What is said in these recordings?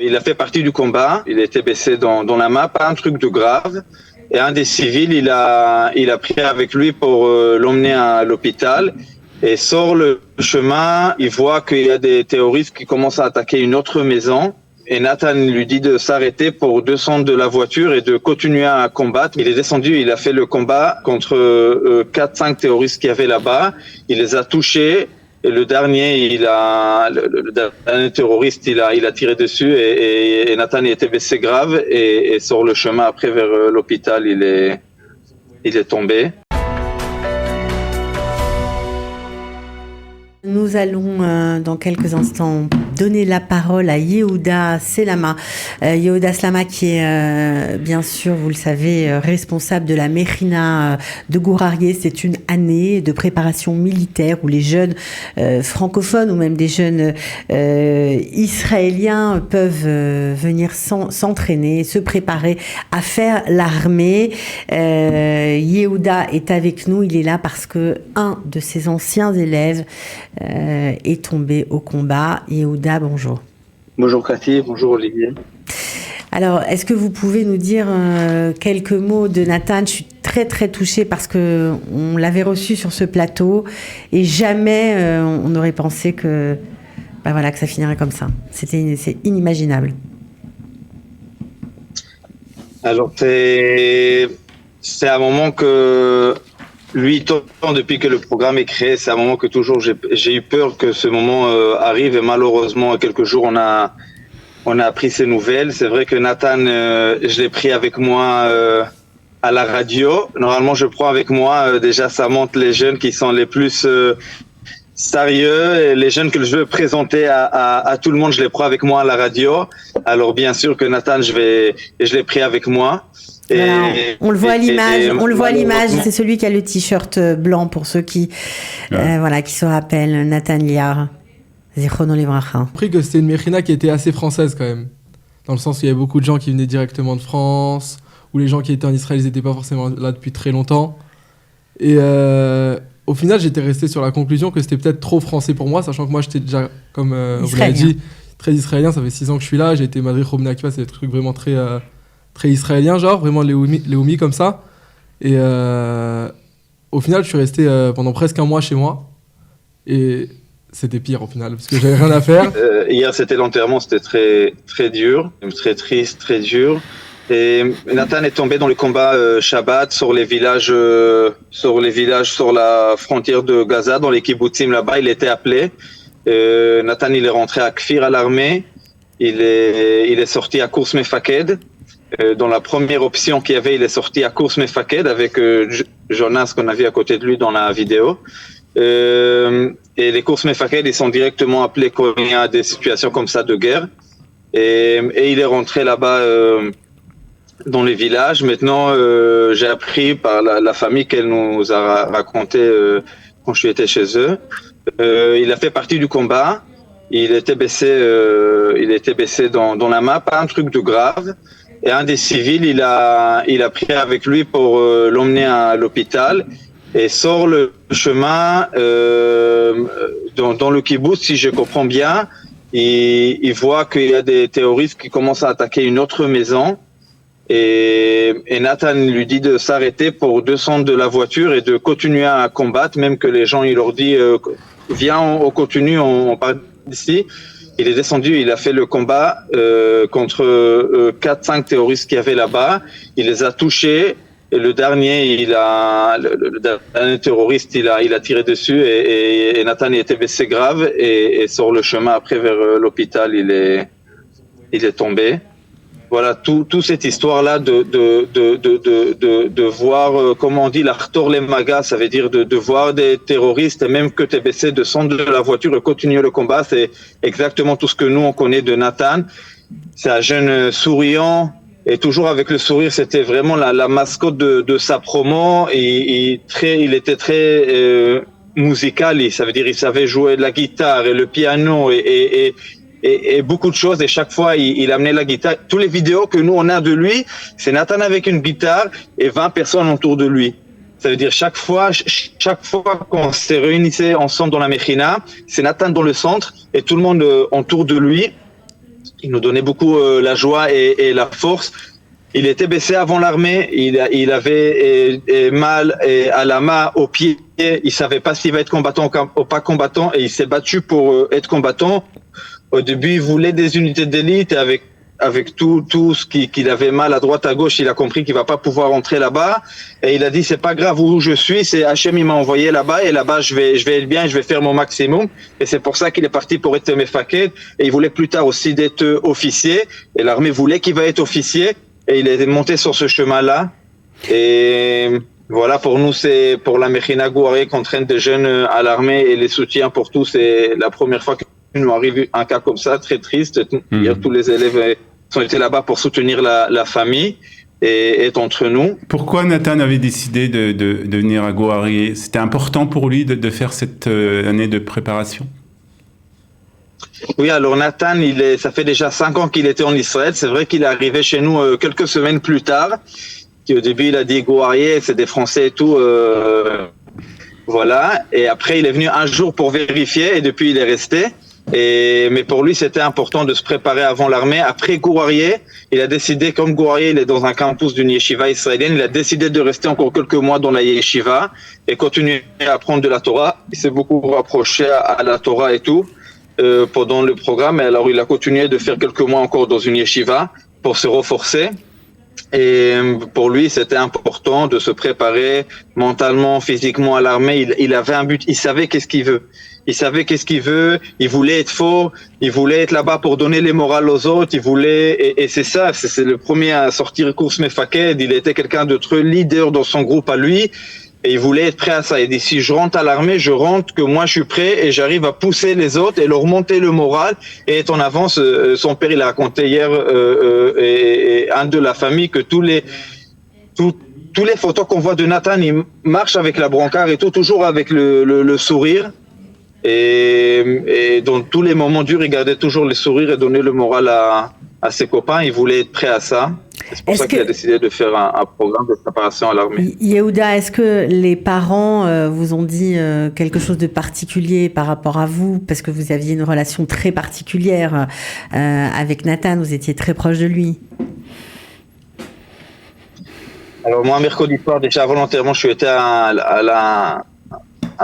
Il a fait partie du combat, il était blessé dans la main, pas un truc de grave. Et un des civils, il a pris avec lui pour l'emmener à l'hôpital. Et sur le chemin, il voit qu'il y a des terroristes qui commencent à attaquer une autre maison. Et Nathan lui dit de s'arrêter pour descendre de la voiture et de continuer à combattre. Il est descendu, il a fait le combat contre 4-5 terroristes qu'il y avait là-bas. Il les a touchés. Et le dernier, le dernier terroriste, il a tiré dessus et Nathan il était blessé grave et sur le chemin après vers l'hôpital, il est tombé. Nous allons dans quelques instants donner la parole à Yehuda Selama. Yehuda Selama qui est bien sûr, vous le savez, responsable de la Mechina de Gur Aryeh. C'est une année de préparation militaire où les jeunes francophones ou même des jeunes israéliens peuvent venir s'entraîner, se préparer à faire l'armée. Yehuda est avec nous, il est là parce que un de ses anciens élèves est tombé au combat. Yehuda, bonjour. Bonjour Cathy, bonjour Olivier. Alors, est-ce que vous pouvez nous dire quelques mots de Nathan? Je suis très très touchée parce que on l'avait reçu sur ce plateau et jamais on n'aurait pensé que ça finirait comme ça. C'est inimaginable. Alors c'est un moment que lui, tant depuis que le programme est créé, c'est un moment que toujours j'ai eu peur que ce moment arrive et malheureusement, quelques jours, on a appris ces nouvelles. C'est vrai que Nathan, je l'ai pris avec moi à la radio. Normalement, je prends avec moi, déjà ça montre les jeunes qui sont les plus sérieux et les jeunes que je veux présenter à tout le monde, je les prends avec moi à la radio. Alors bien sûr que Nathan, je l'ai pris avec moi. Voilà, on le voit à l'image, c'est celui qui a le t-shirt blanc pour ceux qui se rappellent, Nathan Liar, Zichrono Livracha. J'ai compris que c'était une Mechina qui était assez française quand même, dans le sens où il y avait beaucoup de gens qui venaient directement de France, ou les gens qui étaient en Israël, ils n'étaient pas forcément là depuis très longtemps. Et au final, j'étais resté sur la conclusion que c'était peut-être trop français pour moi, sachant que moi j'étais déjà, comme vous l'avez dit, très israélien, ça fait 6 ans que je suis là, j'ai été Madrid Robna Akiva, c'est des trucs vraiment très israélien, genre, vraiment Léomi comme ça. Et au final, je suis resté pendant presque un mois chez moi. Et c'était pire au final, parce que j'avais rien à faire. Hier, c'était l'enterrement, c'était très, très dur, très triste, très dur. Et Nathan est tombé dans le combat Shabbat sur les villages sur la frontière de Gaza, dans les kibbutzim là-bas. Il était appelé. Nathan, il est rentré à Kfir à l'armée. Il est sorti à Course Mefaked. Dans la première option qu'il y avait, il est sorti à Course Mefaked avec Jonas qu'on a vu à côté de lui dans la vidéo. Et les Courses Mefaked, ils sont directement appelés quand il y a des situations comme ça de guerre. Et il est rentré là-bas dans les villages. Maintenant, j'ai appris par la famille qu'elle nous a raconté quand je étais chez eux. Il a fait partie du combat. Il était blessé dans la main, pas un truc de grave. Et un des civils, il a pris avec lui pour l'emmener à l'hôpital. Et sur le chemin, dans le kibbutz, si je comprends bien, il voit qu'il y a des terroristes qui commencent à attaquer une autre maison. Et Nathan lui dit de s'arrêter pour descendre de la voiture et de continuer à combattre, même que les gens, il leur dit viens, on continue, on part d'ici. Il est descendu, il a fait le combat contre 4-5 terroristes qu'il y avait là-bas. Il les a touchés et le dernier, le dernier terroriste, il a tiré dessus et Nathan il était blessé grave et sur le chemin après vers l'hôpital, il est tombé. Voilà, toute cette histoire-là de voir, comment on dit, l'Artor les Magas, ça veut dire de voir des terroristes, et même que tu es blessé, descendre de la voiture et continuer le combat, c'est exactement tout ce que nous, on connaît de Nathan. C'est un jeune souriant, et toujours avec le sourire, c'était vraiment la mascotte de sa promo, et il était très musical, ça veut dire il savait jouer de la guitare et le piano, et beaucoup de choses, et chaque fois il amenait la guitare. Toutes les vidéos que nous on a de lui, c'est Nathan avec une guitare et 20 personnes autour de lui. Ça veut dire chaque fois qu'on s'est réunissait ensemble dans la Mechina, c'est Nathan dans le centre et tout le monde autour de lui. Il nous donnait beaucoup la joie et la force. Il était blessé avant l'armée, il avait mal à la main, au pied, il savait pas s'il va être combattant ou pas combattant, et il s'est battu pour être combattant. Au début, il voulait des unités d'élite, et avec tout ce qu'il avait mal à droite à gauche, il a compris qu'il va pas pouvoir entrer là-bas, et il a dit c'est pas grave où je suis, c'est Hachem, il m'a envoyé là-bas, et là-bas je vais être bien, je vais faire mon maximum, et c'est pour ça qu'il est parti pour être Mefaked, et il voulait plus tard aussi d'être officier, et l'armée voulait qu'il va être officier, et il est monté sur ce chemin-là, et voilà, pour nous, c'est pour la Mechina Gouarieh qu'on traîne des jeunes à l'armée et les soutiens pour tous, c'est la première fois qu'il nous arrive un cas comme ça, très triste. Hier, tous les élèves sont été là-bas pour soutenir la famille et être entre nous. Pourquoi Nathan avait décidé de venir à Gouarieh? C'était important pour lui de faire cette année de préparation? Oui, alors Nathan, ça fait déjà 5 ans qu'il était en Israël. C'est vrai qu'il est arrivé chez nous quelques semaines plus tard. Au début, il a dit Gouarieh, c'est des Français et tout. Voilà. Et après, il est venu un jour pour vérifier et depuis, il est resté. Mais pour lui, c'était important de se préparer avant l'armée. Après Gouarieh, il a décidé, comme Gouarieh, il est dans un campus d'une yeshiva israélienne, il a décidé de rester encore quelques mois dans la yeshiva et continuer à apprendre de la Torah. Il s'est beaucoup rapproché à la Torah et tout pendant le programme. Et alors, il a continué de faire quelques mois encore dans une yeshiva pour se renforcer. Et pour lui, c'était important de se préparer mentalement, physiquement à l'armée. Il avait un but, il savait qu'est-ce qu'il veut. Il voulait être fort, il voulait être là-bas pour donner les morales aux autres, et c'est ça, c'est le premier à sortir course Mefaked, il était quelqu'un de très leader dans son groupe à lui, et il voulait être prêt à ça. Il dit, si je rentre à l'armée, je rentre que moi je suis prêt et j'arrive à pousser les autres et leur monter le moral et être en avance. Son père, il a raconté hier, et un de la famille, que tous les photos qu'on voit de Nathan, il marche avec la brancard et tout, toujours avec le sourire. Et dans tous les moments durs, il gardait toujours le sourire et donnait le moral à ses copains. Il voulait être prêt à ça. C'est pour ça qu'il a décidé de faire un programme de préparation à l'armée. Yehuda, est-ce que les parents vous ont dit quelque chose de particulier par rapport à vous? Parce que vous aviez une relation très particulière avec Nathan, vous étiez très proche de lui. Alors moi, mercredi soir, déjà volontairement, je suis été à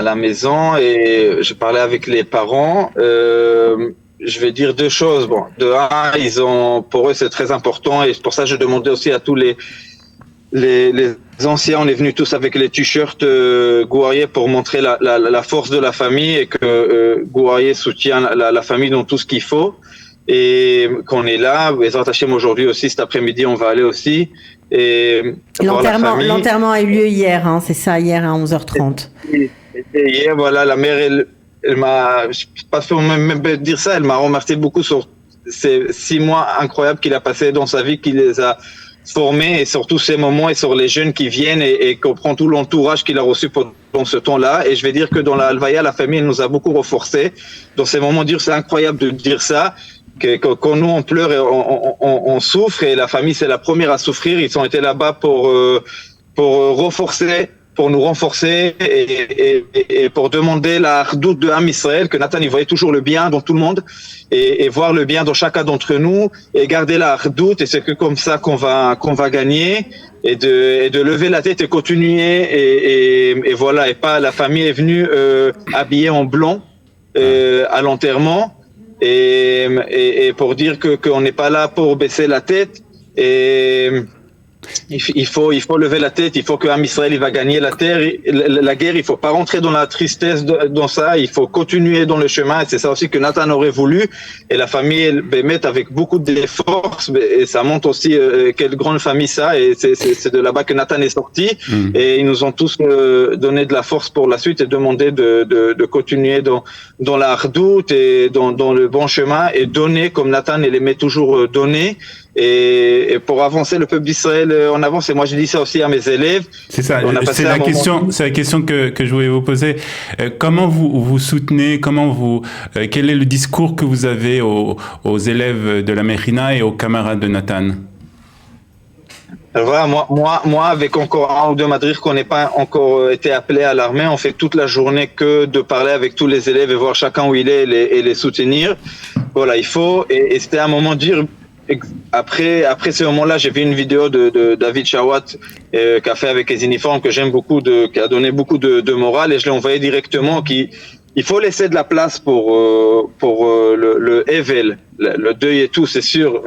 la maison et je parlais avec les parents. Je vais dire 2 choses. Bon, de un, pour eux, c'est très important et pour ça, je demandais aussi à tous les anciens, on est venus tous avec les t-shirts Gouarieh pour montrer la force de la famille et que Gouarieh soutient la famille dans tout ce qu'il faut et qu'on est là. Bezrat Hashem, aujourd'hui aussi, cet après-midi, on va aller aussi. Et l'enterrement a eu lieu hier, hein, c'est ça, hier à 11h30. Et hier, voilà, la mère, elle m'a, je sais pas si on peut même dire ça, elle m'a remercié beaucoup sur ces 6 mois incroyables qu'il a passé dans sa vie, qu'il les a formés et sur tous ces moments et sur les jeunes qui viennent et comprend tout l'entourage qu'il a reçu pendant ce temps-là. Et je vais dire que dans la Alvaya, la famille nous a beaucoup renforcés. Dans ces moments durs, c'est incroyable de dire ça. Quand nous on pleure et on souffre et la famille c'est la première à souffrir, ils ont été là-bas pour nous renforcer et pour demander la hardout de Am Israël, que Nathan il voyait toujours le bien dans tout le monde et voir le bien dans chacun d'entre nous et garder la hardout, et c'est que comme ça qu'on va gagner et de lever la tête et continuer et voilà, et pas la famille est venue habillée en blanc à l'enterrement. Et pour dire qu'on n'est pas là pour baisser la tête et il faut lever la tête, il faut que Am Israël il va gagner la guerre, il faut pas rentrer dans la tristesse dans ça, il faut continuer dans le chemin et c'est ça aussi que Nathan aurait voulu et la famille met avec beaucoup d'efforts et ça montre aussi quelle grande famille ça et c'est de là-bas que Nathan est sorti et ils nous ont tous donné de la force pour la suite et demandé de continuer dans la hardout et dans le bon chemin et donner comme Nathan il aimait toujours donner. Et pour avancer le peuple d'Israël en avance, et moi je dis ça aussi à mes élèves. C'est ça, c'est la question que je voulais vous poser. Comment vous soutenez, quel est le discours que vous avez aux élèves de la Mechina et aux camarades de Nathan? Alors voilà, moi avec encore 1 ou 2 madrirs qu'on n'est pas encore été appelés à l'armée, on fait toute la journée que de parler avec tous les élèves et voir chacun où il est et les soutenir. Voilà, il faut, et c'était un moment de dire, après ce moment-là, j'ai vu une vidéo de David Shawat qui a fait avec les uniformes, que j'aime beaucoup, qui a donné beaucoup de morale, et je l'ai envoyé directement, il faut laisser de la place pour le Evel, le deuil et tout, c'est sûr,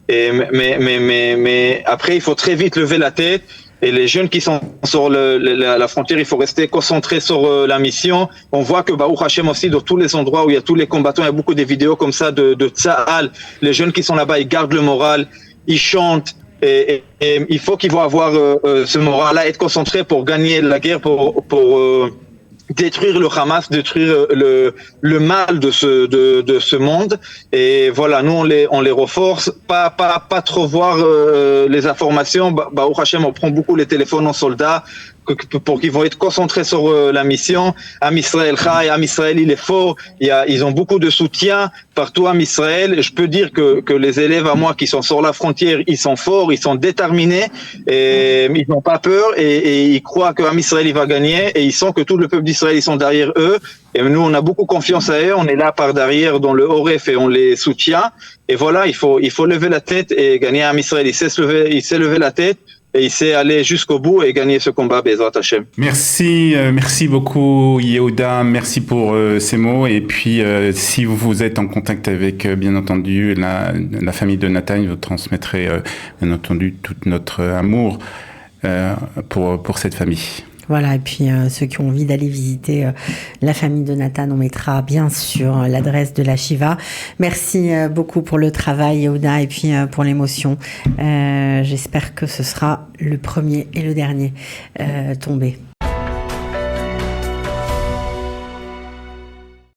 mais après, il faut très vite lever la tête. Et les jeunes qui sont sur la frontière, il faut rester concentré sur la mission. On voit que Baruch Hashem aussi, dans tous les endroits où il y a tous les combattants, il y a beaucoup de vidéos comme ça de Tsahal. Les jeunes qui sont là-bas, ils gardent le moral, ils chantent. Et il faut qu'ils vont avoir ce moral-là, être concentrés pour gagner la guerre, pour détruire le Hamas, détruire le mal de ce monde. Et voilà, nous on les renforce, pas trop voir les informations. Baruch Hashem, on prend beaucoup les téléphones aux soldats pour qu'ils vont être concentrés sur la mission. Am Israël Chai, Am Israël il est fort. Ils ont beaucoup de soutien partout Am Israël. Je peux dire que les élèves à moi qui sont sur la frontière, ils sont forts, ils sont déterminés, et ils n'ont pas peur, et ils croient que Am Israël il va gagner, et ils sentent que tout le peuple d'Israël ils sont derrière eux. Et nous on a beaucoup confiance à eux. On est là par derrière dans le Horef et on les soutient. Et voilà, il faut lever la tête et gagner Am Israël. Il sait lever la tête. Et il sait aller jusqu'au bout et gagner ce combat, Bezrat Hashem. Merci beaucoup Yehuda, merci pour ces mots. Et puis si vous êtes en contact avec, bien entendu, la famille de Nathan, vous transmettrez, bien entendu, tout notre amour pour cette famille. Voilà, et puis ceux qui ont envie d'aller visiter la famille de Nathan, on mettra bien sûr l'adresse de la Shiva. Merci beaucoup pour le travail, Yehuda, et puis pour l'émotion. J'espère que ce sera le premier et le dernier tombé.